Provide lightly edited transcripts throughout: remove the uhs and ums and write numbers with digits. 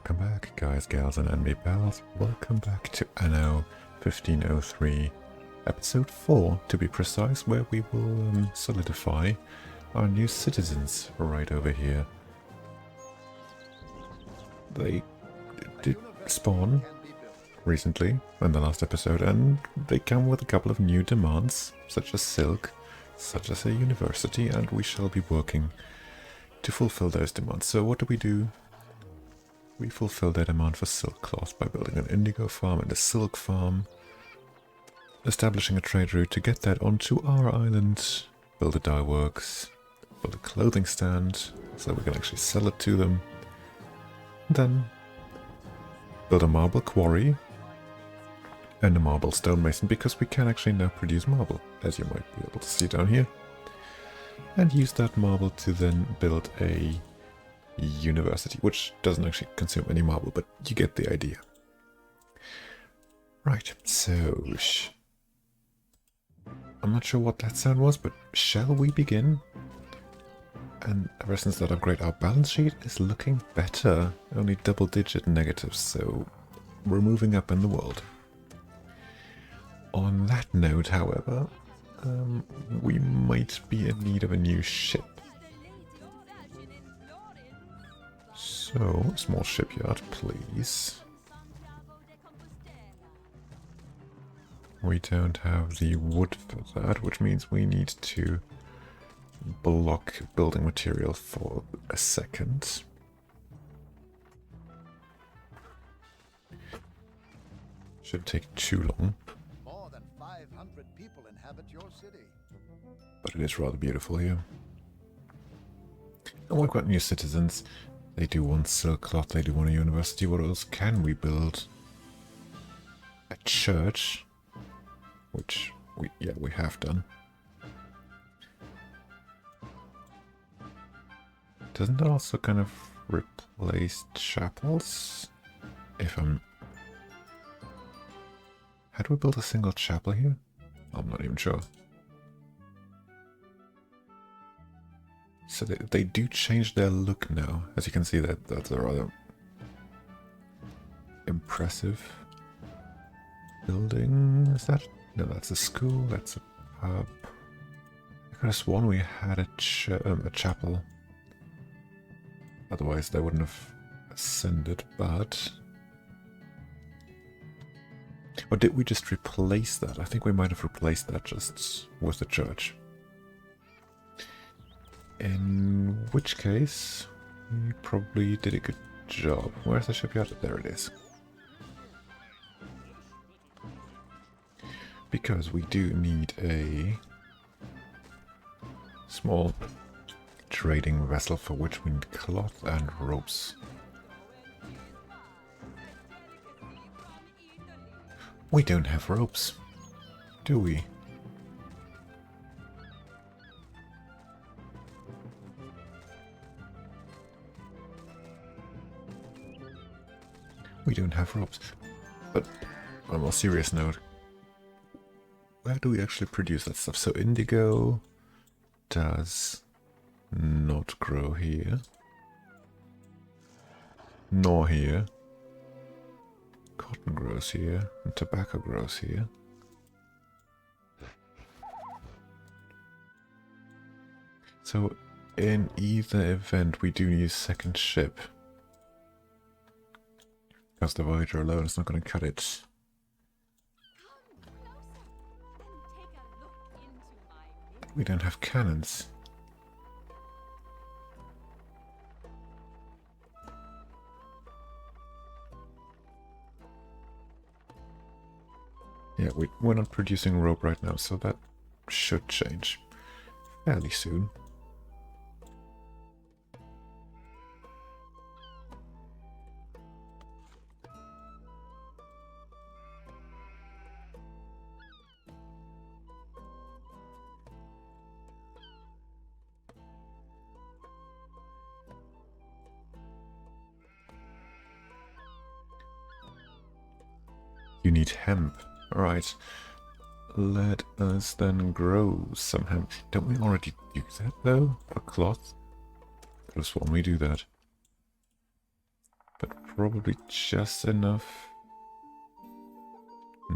Welcome back, guys, gals, and enemy pals. Welcome back to Anno 1503, episode 4 to be precise, where we will solidify our new citizens right over here. They did spawn recently in the last episode, and they come with a couple of new demands, such as silk, such as a university, and we shall be working to fulfill those demands. So what do? We fulfill their demand for silk cloth by building an indigo farm and a silk farm, establishing a trade route to get that onto our island, build a dye works, build a clothing stand so we can actually sell it to them, then build a marble quarry and a marble stonemason, because we can actually now produce marble, as you might be able to see down here, and use that marble to then build a university, which doesn't actually consume any marble, but you get the idea. Right, so I'm not sure what that sound was, but shall we begin? And ever since that upgrade, our balance sheet is looking better, only double-digit negatives, so we're moving up in the world. On that note, however, we might be in need of a new ship. So, small shipyard, please. We don't have the wood for that, which means we need to block building material for a second. Shouldn't take too long. More than 500 people inhabit your city. But it is rather beautiful here. And we've got new citizens. They do want silk cloth, they do want a university. What else can we build? A church, which we have done. Doesn't that also kind of replace chapels? How do we build a single chapel here? I'm not even sure. So they do change their look now. As you can see, that's a rather impressive building. Is that? No, that's a school. That's a pub. I could have sworn we had a chapel. Otherwise, they wouldn't have ascended. But or did we just replace that? I think we might have replaced that just with the church. In which case, we probably did a good job. Where's the shipyard? There it is. Because we do need a small trading vessel for which we need cloth and ropes. We don't have ropes, do we? We don't have ropes. But on a more serious note, where do we actually produce that stuff? So indigo does not grow here. Nor here. Cotton grows here, and tobacco grows here. So in either event, we do need a second ship. Because the Voyager alone is not going to cut it. We don't have cannons. Yeah, we're not producing rope right now, so that should change fairly soon. You need hemp. Alright. Let us then grow some hemp. Don't we already do that though? For cloth? Could have sworn we do that. but probably just enough.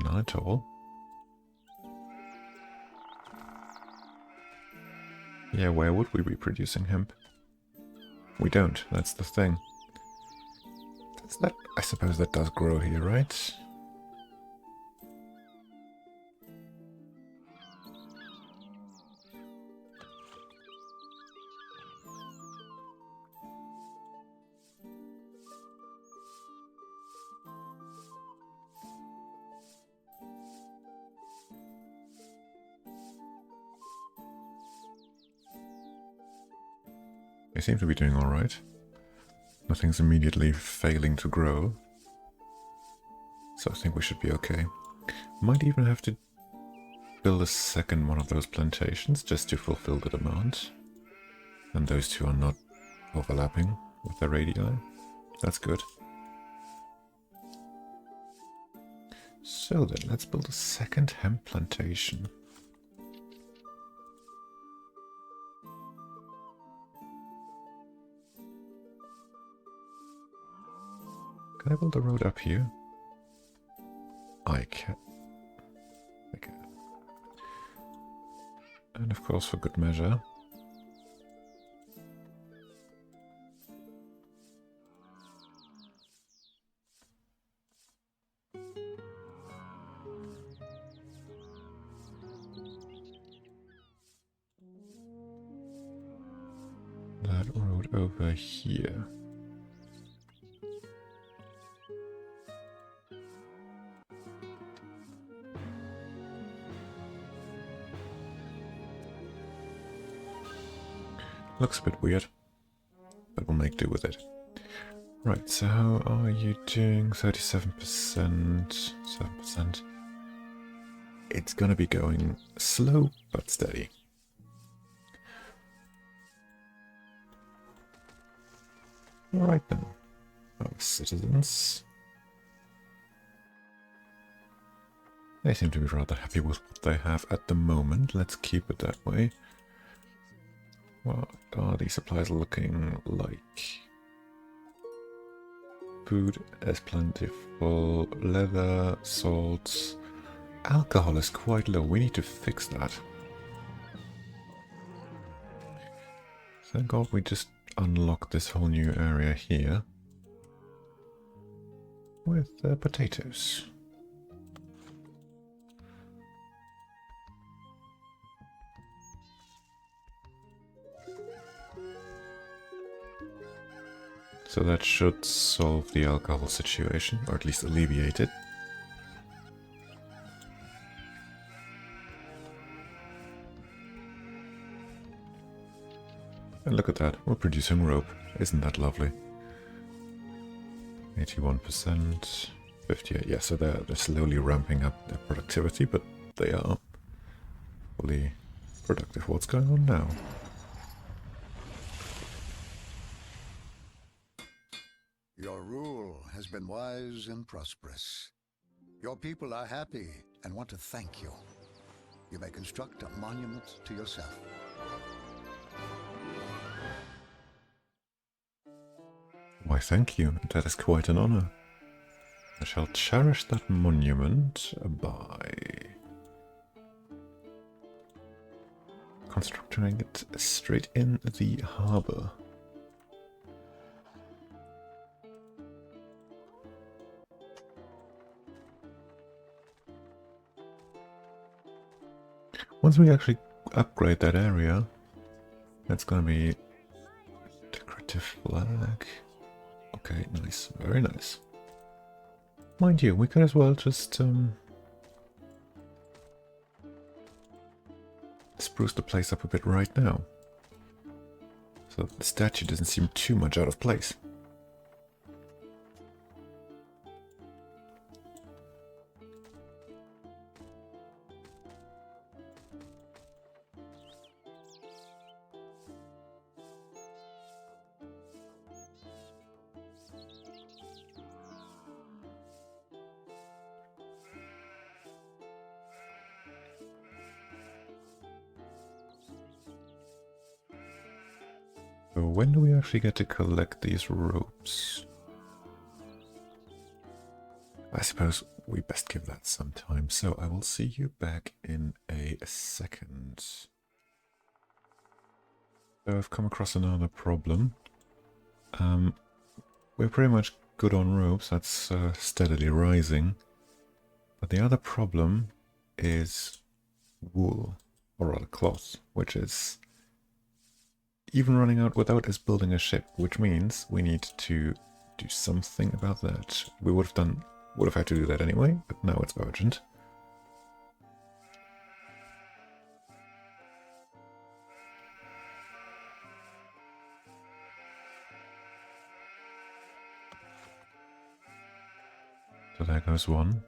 Not at all. Yeah, where would we be producing hemp? We don't, that's the thing. That, I suppose that does grow here, right? They seem to be doing alright. Nothing's immediately failing to grow. So I think we should be okay. Might even have to build a second one of those plantations just to fulfill the demand. And those two are not overlapping with the radii. That's good. So then, let's build a second hemp plantation. Can I build a road up here? I can. I can. And of course, for good measure, that road over here. Looks a bit weird, but we'll make do with it. Right, so how are you doing? 37%, 7%. It's gonna be going slow but steady. Alright then, our citizens. They seem to be rather happy with what they have at the moment. Let's keep it that way. What are these supplies looking like? Food is plentiful, leather, salts. Alcohol is quite low, we need to fix that. Thank God we just unlocked this whole new area here. With potatoes. So that should solve the alcohol situation, or at least alleviate it. And look at that, we're producing rope. Isn't that lovely? 81%, 58%. Yeah, so they're slowly ramping up their productivity, but they are fully productive. What's going on now? Your rule has been wise and prosperous. Your people are happy and want to thank you. You may construct a monument to yourself. Why, thank you. That is quite an honor. I shall cherish that monument by constructing it straight in the harbor. Once we actually upgrade that area, that's gonna be decorative flag. Okay, nice, very nice. Mind you, we could as well just spruce the place up a bit right now. So the statue doesn't seem too much out of place. So when do we actually get to collect these ropes? I suppose we best give that some time, so I will see you back in a second. So I've come across another problem. We're pretty much good on ropes, that's steadily rising. But the other problem is wool, or rather cloth, which is even running out without us building a ship, which means we need to do something about that. We would have had to do that anyway, but now it's urgent. So there goes one.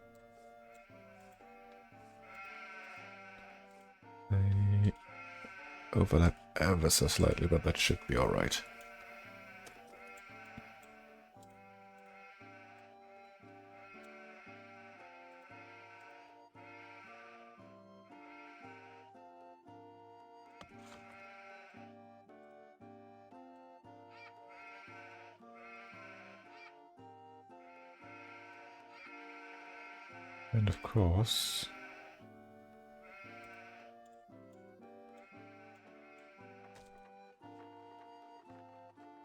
They overlap ever so slightly, but that should be alright. And of course,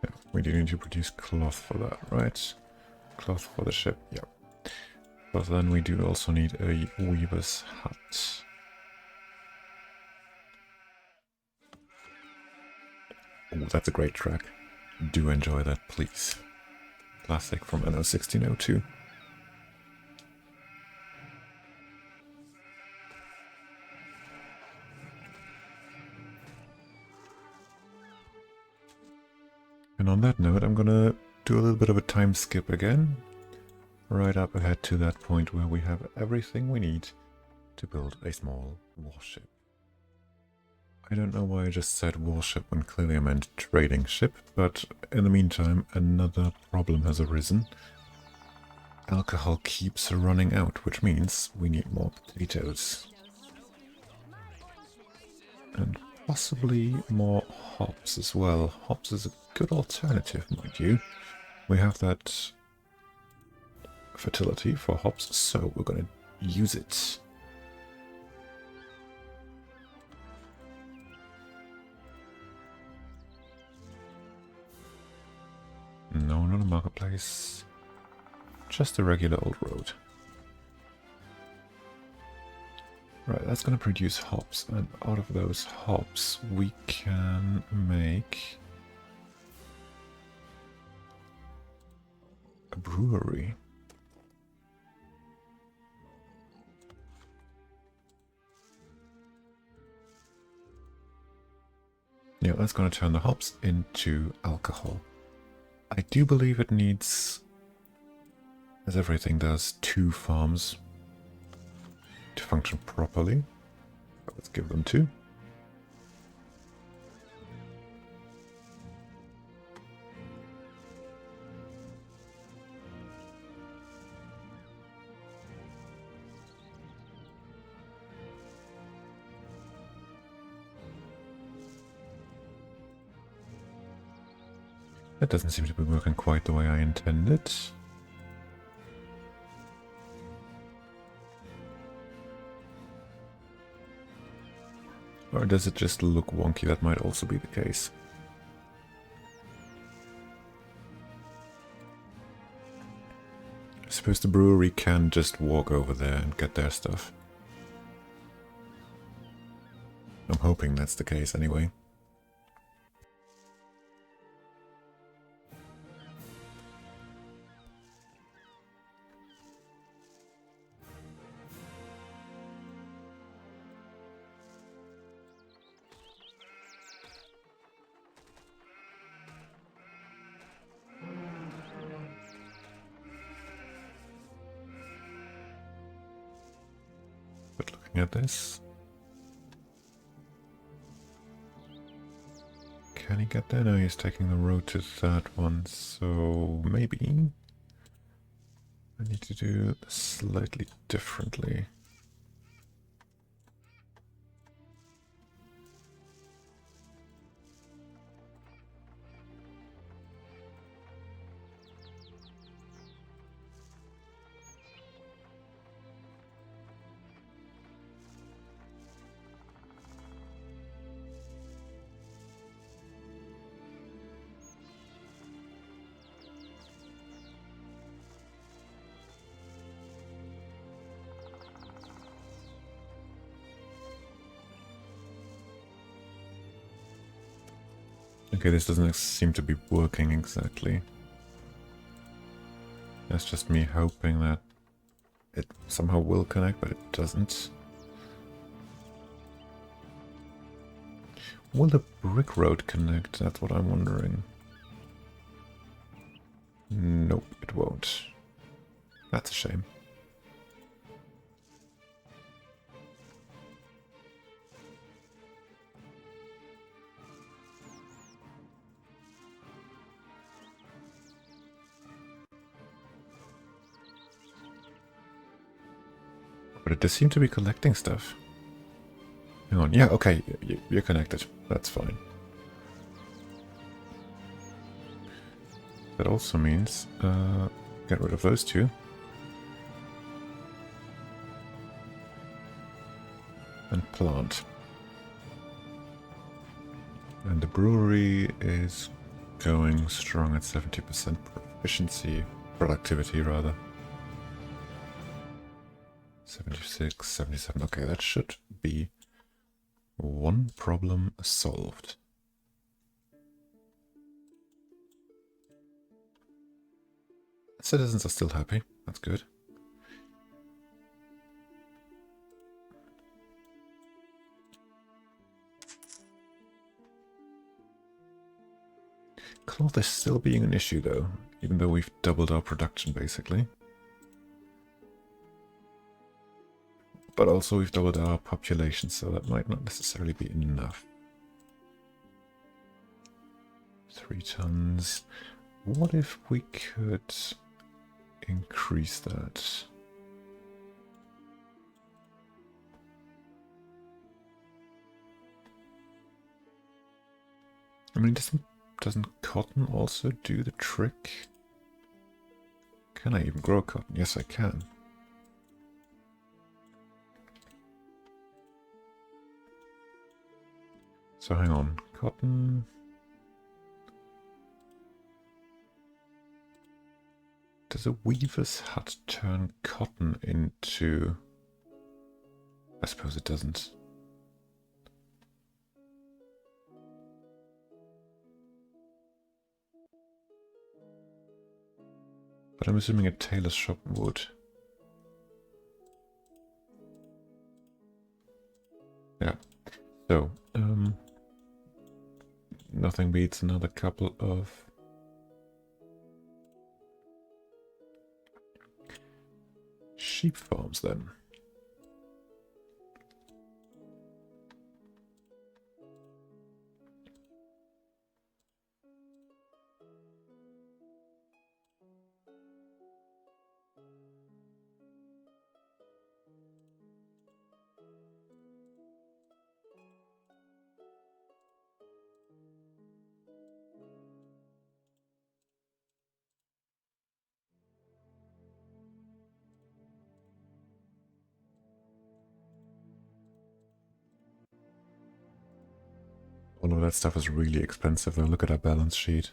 yeah, we do need to produce cloth for that, right? Cloth for the ship, yeah. But then we do also need a weaver's hut. Oh, that's a great track. Do enjoy that, please. Classic from Anno 1602. And on that note, I'm gonna do a little bit of a time skip again. Right up ahead to that point where we have everything we need to build a small warship. I don't know why I just said warship when clearly I meant trading ship, but in the meantime, another problem has arisen. Alcohol keeps running out, which means we need more potatoes. And possibly more hops as well. Hops is a good alternative, mind you. We have that fertility for hops, so we're going to use it. No, not a marketplace. Just a regular old road. Right, that's going to produce hops, and out of those hops we can make a brewery. Yeah, that's going to turn the hops into alcohol. I do believe it needs, as everything does, 2 farms to function properly. But let's give them 2. That doesn't seem to be working quite the way I intended. Or does it just look wonky? That might also be the case. I suppose the brewery can just walk over there and get their stuff. I'm hoping that's the case anyway. But looking at this, can he get there? No, he's taking the road to that one, so maybe I need to do this slightly differently. Okay, this doesn't seem to be working exactly. That's just me hoping that it somehow will connect, but it doesn't. Will the brick road connect? That's what I'm wondering. Nope, it won't. That's a shame. But it does seem to be collecting stuff. Hang on, yeah, okay, you're connected. That's fine. That also means, get rid of those two. And plant. And the brewery is going strong at 70% efficiency, productivity rather. 76, 77, okay, that should be one problem solved. Citizens are still happy, that's good. Cloth is still being an issue though, even though we've doubled our production basically. But also we've doubled our population, so that might not necessarily be enough. 3 tons. What if we could increase that? I mean, doesn't cotton also do the trick? Can I even grow cotton? Yes, I can. So hang on, cotton. Does a weaver's hut turn cotton into... I suppose it doesn't. But I'm assuming a tailor's shop would. Yeah. So, nothing beats another couple of sheep farms then. All of that stuff is really expensive though. Look at our balance sheet.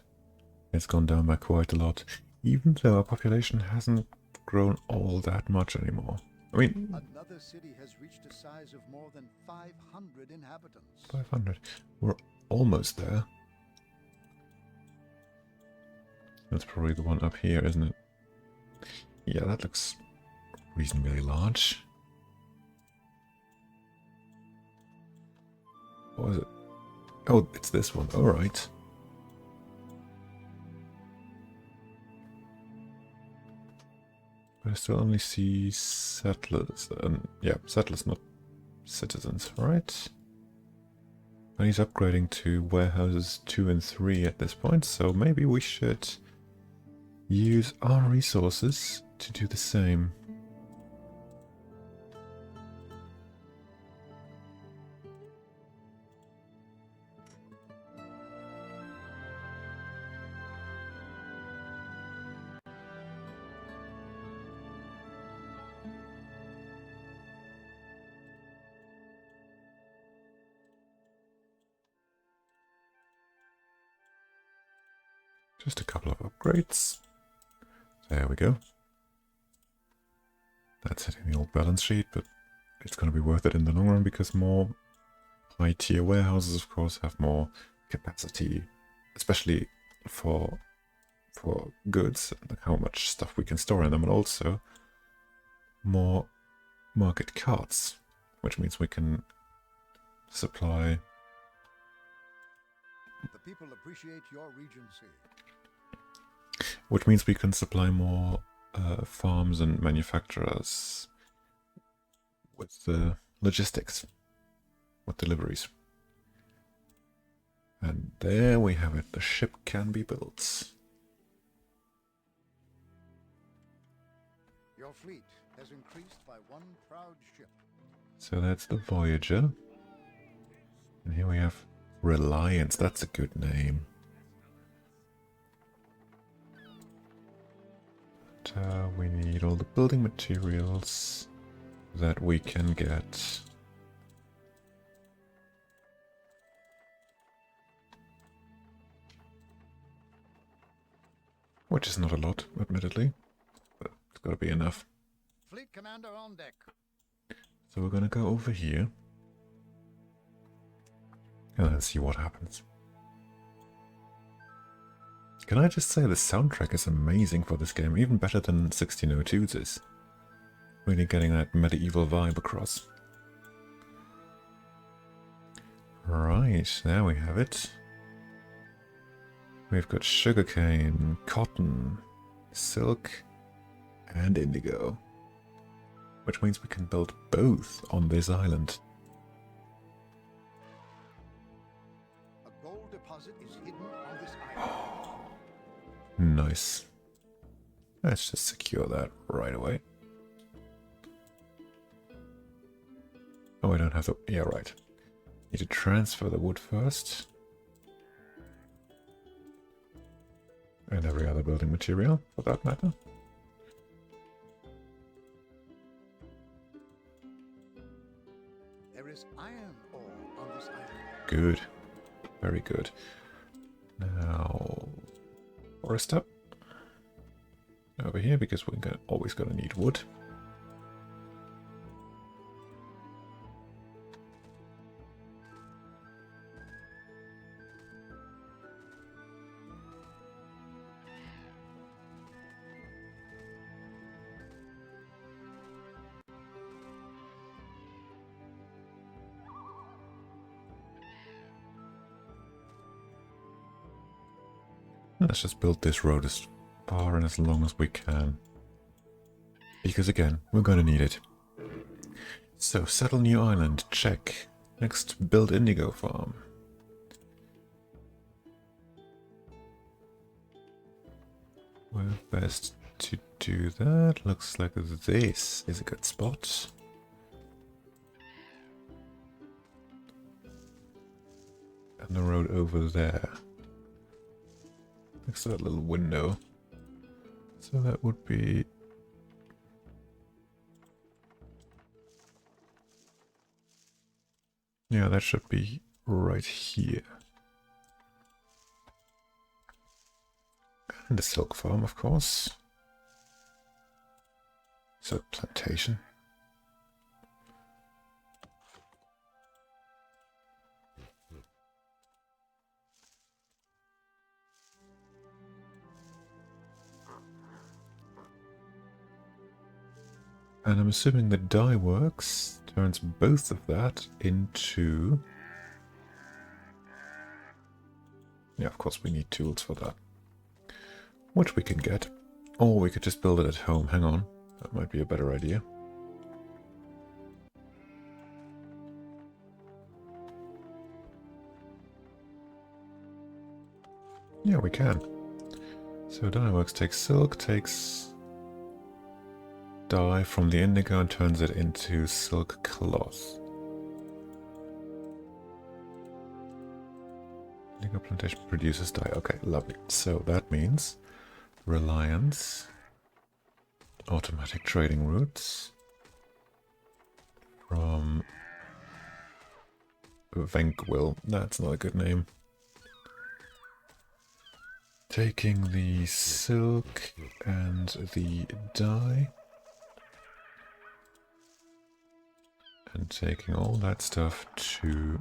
It's gone down by quite a lot. Even though our population hasn't grown all that much anymore. I mean... Another city has reached a size of more than 500 inhabitants. 500. We're almost there. That's probably the one up here, isn't it? Yeah, that looks reasonably large. What is it? Oh, it's this one. All right. But I still only see settlers. Yeah, settlers, not citizens, right? And he's upgrading to warehouses 2 and 3 at this point, so maybe we should use our resources to do the same. Just a couple of upgrades. There we go. That's hitting the old balance sheet, but it's going to be worth it in the long run because more high-tier warehouses, of course, have more capacity especially for goods, and how much stuff we can store in them, and also more market carts, which means we can supply. The people appreciate your regency. Which means we can supply more farms and manufacturers with the logistics, with deliveries. And there we have it. The ship can be built. Your fleet has increased by one proud ship. So that's the Voyager. And here we have Reliance. That's a good name. But, we need all the building materials that we can get. Which is not a lot, admittedly, but it's got to be enough. Fleet commander on deck. So we're going to go over here and then see what happens. Can I just say the soundtrack is amazing for this game, even better than 1602's is. Really getting that medieval vibe across. Right, there we have it. We've got sugarcane, cotton, silk, and indigo. Which means we can build both on this island. A gold deposit is hidden on this island. Nice. Let's just secure that right away. Oh, I don't have to... Yeah, right. Need to transfer the wood first. And every other building material, for that matter. There is iron ore on this island. Good. Very good. Now... forest up. Over here, because we're always going to need wood. Let's just build this road as far and as long as we can. Because again, we're going to need it. So, settle new island, check. Next, build indigo farm. Where best to do that? Looks like this is a good spot. And the road over there. Next to that little window. So that would be... yeah, that should be right here. And a silk farm, of course. Silk plantation. And I'm assuming the dye works turns both of that into... yeah, of course we need tools for that. Which we can get. Or we could just build it at home. Hang on. That might be a better idea. Yeah, we can. So dye works takes silk, takes... dye from the indigo and turns it into silk cloth. Indigo plantation produces dye. Okay, lovely. So that means Reliance, automatic trading routes from Vankwil. That's not a good name. Taking the silk and the dye. And taking all that stuff to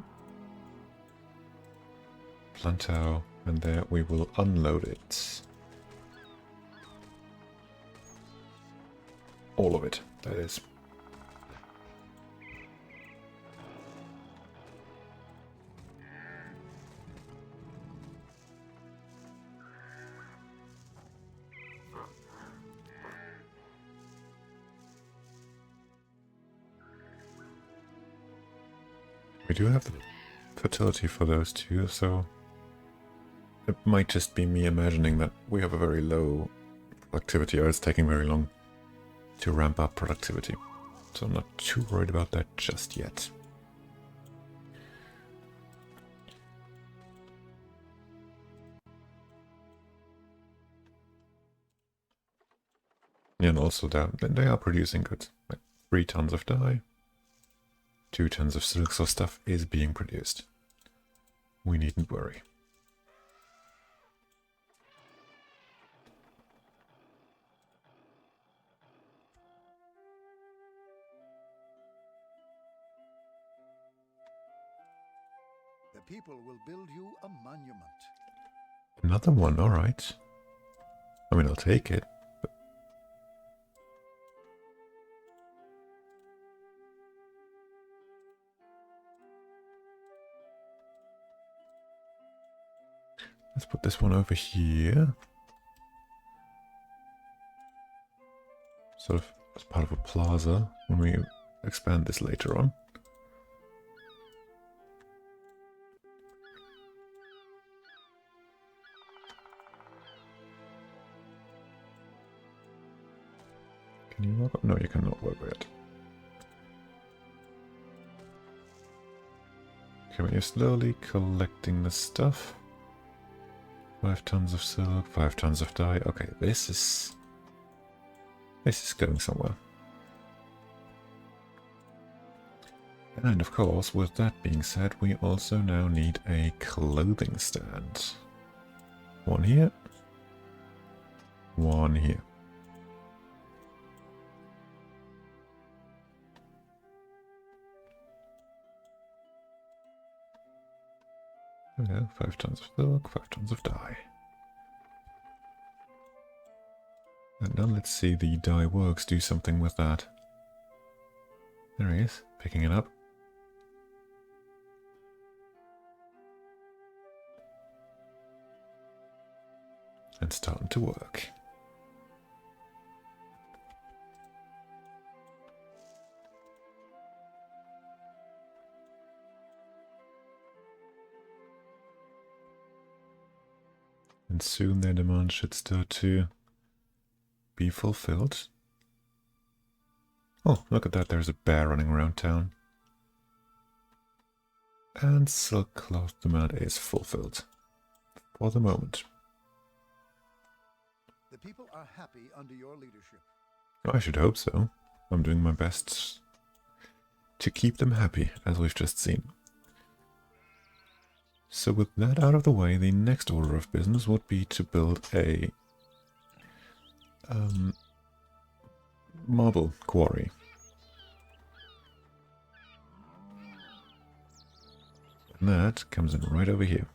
Plantau And there we will unload it. All of it, that is. We do have the fertility for those two, so it might just be me imagining that we have a very low productivity, or it's taking very long to ramp up productivity. So I'm not too worried about that just yet. And also they are producing goods, like 3 tons of dye, 2 tons of silk, so stuff is being produced. We needn't worry. The people will build you a monument. Another one, alright. I mean, I'll take it. But let's put this one over here. Sort of as part of a plaza when we expand this later on. Can you work? No, you cannot work with it. Okay, but you're slowly collecting the stuff. 5 tons of silk, 5 tons of dye. Okay, this is going somewhere. And of course, with that being said, we also now need a clothing stand. One here. One here. There we go, 5 tons of silk, 5 tons of dye. And now let's see the dye works do something with that. There he is, picking it up. And starting to work. And soon their demand should start to be fulfilled. Oh, look at that, there's a bear running around town. And silk cloth demand is fulfilled. For the moment. The people are happy under your leadership. I should hope so. I'm doing my best to keep them happy, as we've just seen. So with that out of the way, the next order of business would be to build a marble quarry. And that comes in right over here.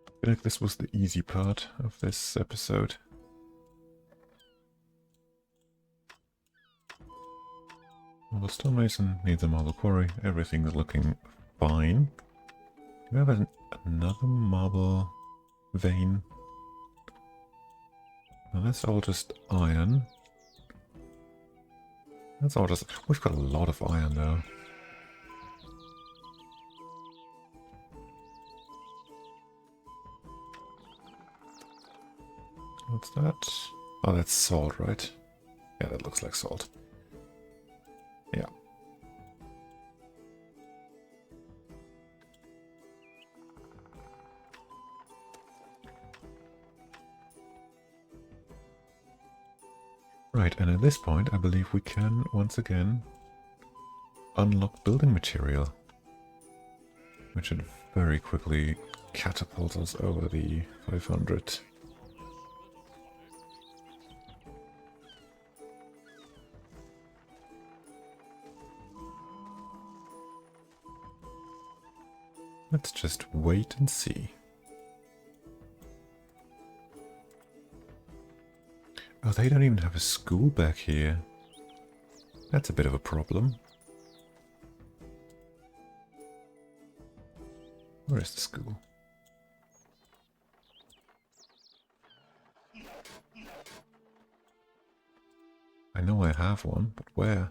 I feel like this was the easy part of this episode. Well, the stonemason needs a marble quarry. Everything is looking fine. Do we have another marble vein? Now that's all just iron. That's all just... We've got a lot of iron though. What's that? Oh, that's salt, right? Yeah, that looks like salt. Yeah. Right, and at this point I believe we can once again unlock building material, which should very quickly catapult us over the 500. Let's just wait and see. Oh, they don't even have a school back here. That's a bit of a problem. Where is the school? I know I have one, but where?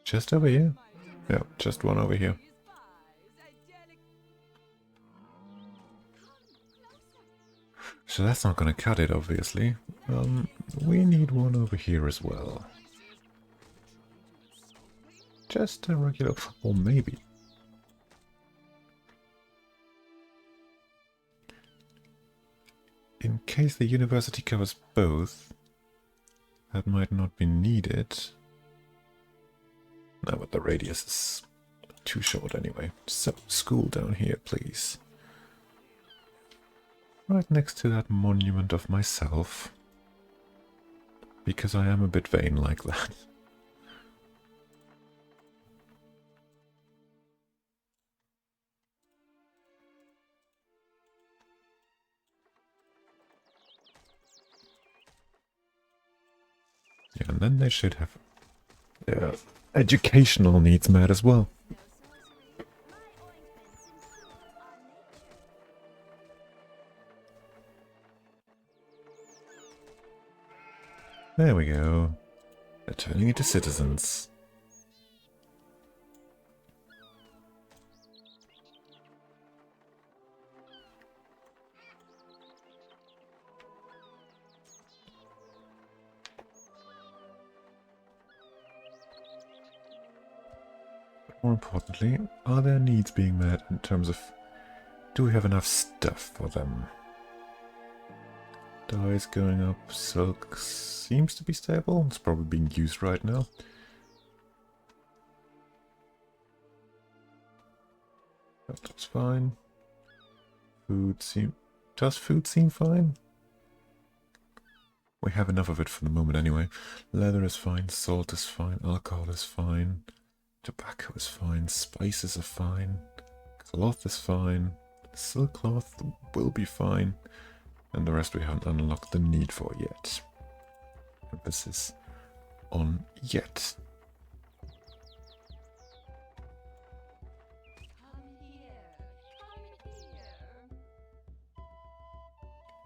Just over here? Yeah, just one over here. So that's not going to cut it, obviously. We need one over here as well. Just a regular... Or maybe... In case the university covers both, that might not be needed. No, but the radius is too short anyway. So, school down here, please. Right next to that monument of myself. Because I am a bit vain like that. Yeah, and then they should have their educational needs met as well. There we go. They're turning into citizens. More importantly, are their needs being met in terms of do we have enough stuff for them? Dyes going up, silk seems to be stable, it's probably being used right now. That's fine. Does food seem fine? We have enough of it for the moment anyway. Leather is fine, salt is fine, alcohol is fine. Tobacco is fine, spices are fine, cloth is fine, silk cloth will be fine, and the rest we haven't unlocked the need for yet. Emphasis on yet.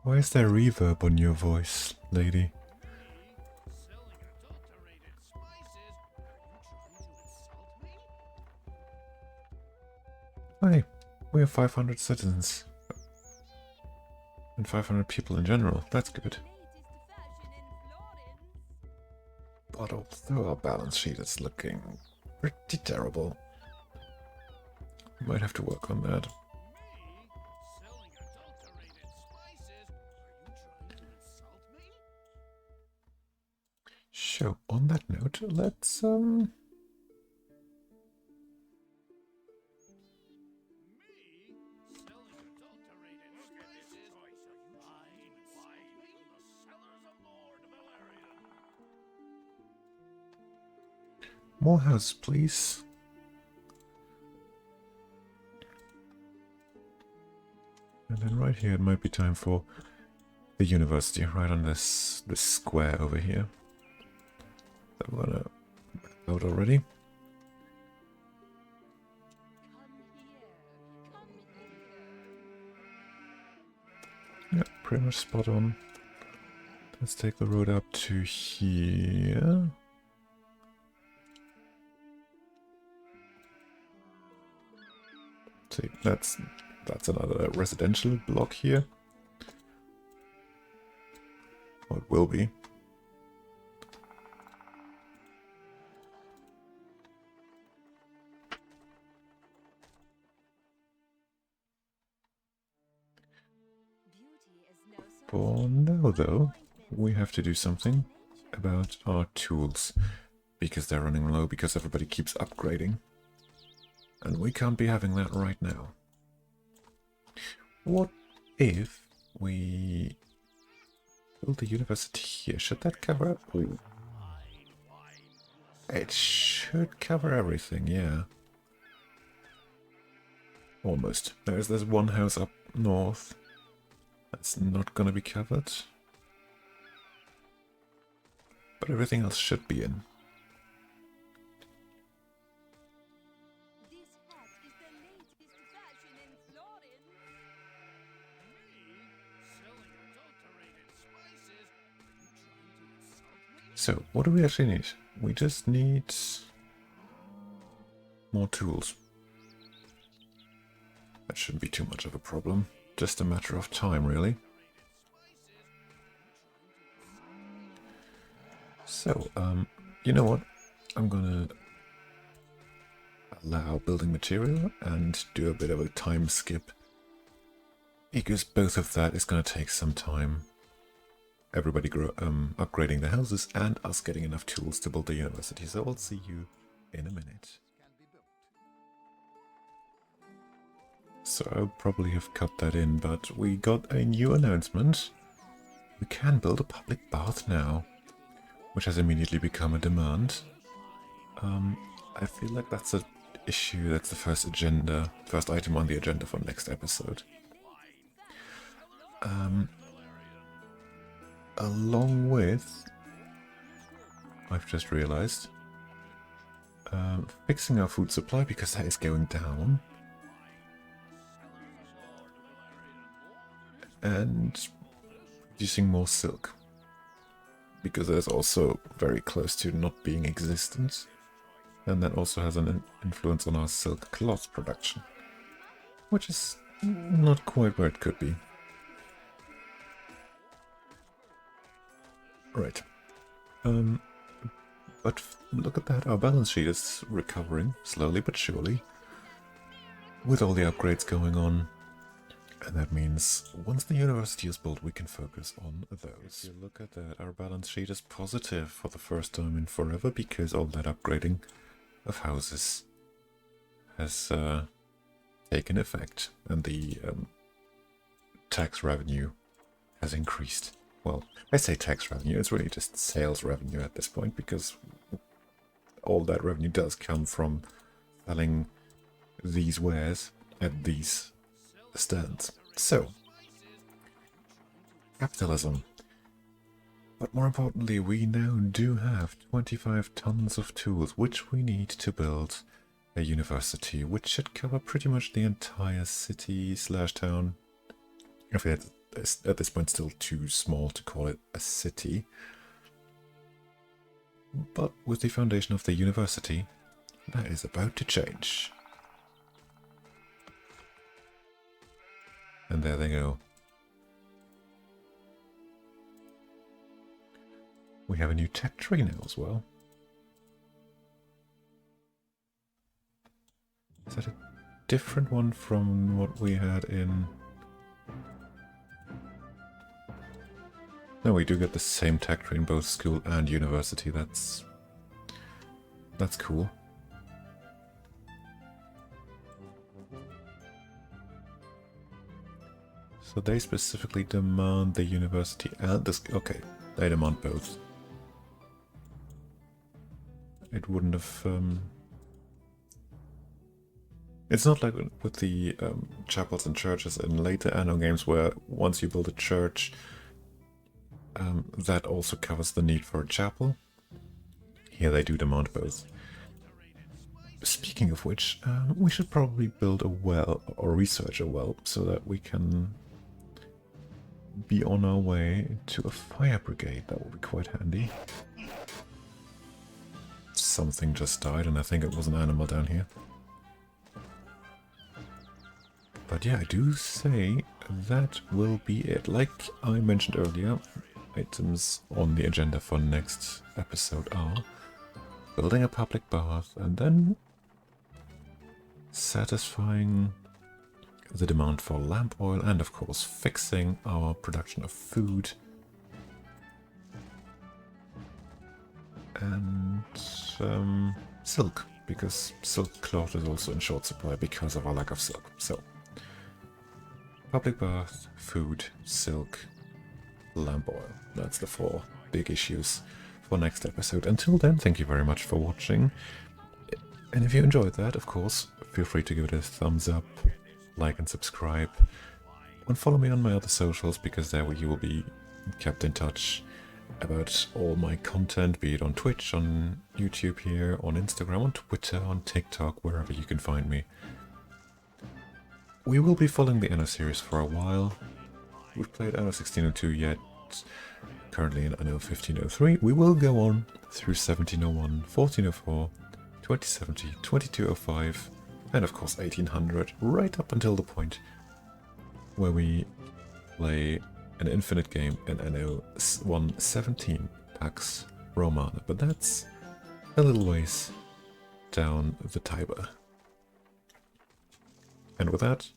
Why is there reverb on your voice, lady? Hi, we have 500 citizens. And 500 people in general, that's good. But although our balance sheet is looking pretty terrible, we might have to work on that. So, on that note, let's more houses, please. And then right here, it might be time for the university, right on this square over here. I'm gonna out already. Yeah, pretty much spot on. Let's take the road up to here. See, that's another residential block here. Or it will be. For now, though, we have to do something about our tools. Because they're running low, because everybody keeps upgrading. And we can't be having that right now. What if we build the university here? Should that cover up? Ooh. It should cover everything, yeah. Almost. There's one house up north that's not gonna be covered. But everything else should be in. So, what do we actually need? We just need more tools. That shouldn't be too much of a problem. Just a matter of time, really. So, you know what? I'm gonna allow building material and do a bit of a time skip. Because both of that is gonna take some time. Everybody upgrading their houses and us getting enough tools to build the university. So I'll see you in a minute. So I'll probably have cut that in, but we got a new announcement. We can build a public bath now, which has immediately become a demand. I feel like that's an issue. That's the first item on the agenda for next episode. Along with, I've just realized, fixing our food supply because that is going down. And producing more silk. Because that is also very close to not being existent. And that also has an influence on our silk cloth production. Which is not quite where it could be. Right. But look at that, our balance sheet is recovering, slowly but surely. With all the upgrades going on. And that means once the university is built, we can focus on those. If you look at that, our balance sheet is positive for the first time in forever because all that upgrading of houses has taken effect and the tax revenue has increased. Well, I say tax revenue, it's really just sales revenue at this point because all that revenue does come from selling these wares at these stands. So, capitalism. But more importantly, we now do have 25 tons of tools, which we need to build a university, which should cover pretty much the entire city / town. I feel it's at this point still too small to call it a city. But with the foundation of the university, that is about to change. And there they go. We have a new tech tree now as well. Is that a different one from what we had in... No, we do get the same tech tree in both school and university. That's cool. So they specifically demand the university and the... Okay, they demand both. It wouldn't have... It's not like with the chapels and churches in later Anno games where once you build a church, that also covers the need for a chapel. Here they do demand both. Speaking of which, we should probably build a well, or research a well, so that we can be on our way to a fire brigade. That will be quite handy. Something just died, and I think it was an animal down here. But yeah, I do say that will be it. Like I mentioned earlier, items on the agenda for next episode are building a public bath and then satisfying the demand for lamp oil and of course fixing our production of food. And silk, because silk cloth is also in short supply because of our lack of silk. So, public bath, food, silk, lamp oil. That's the 4 big issues for next episode. Until then, thank you very much for watching. And if you enjoyed that, of course, feel free to give it a thumbs up, like and subscribe. And follow me on my other socials, because there you will be kept in touch about all my content, be it on Twitch, on YouTube here, on Instagram, on Twitter, on TikTok, wherever you can find me. We will be following the Anno series for a while. We've played Anno 1602 yet, currently in Anno 1503. We will go on through 1701, 1404, 2070, 2205, and of course 1800, right up until the point where we play an infinite game in Anno 117 Pax Romana, but that's a little ways down the Tiber. And with that,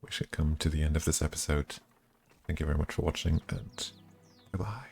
we should come to the end of this episode. Thank you very much for watching, and goodbye.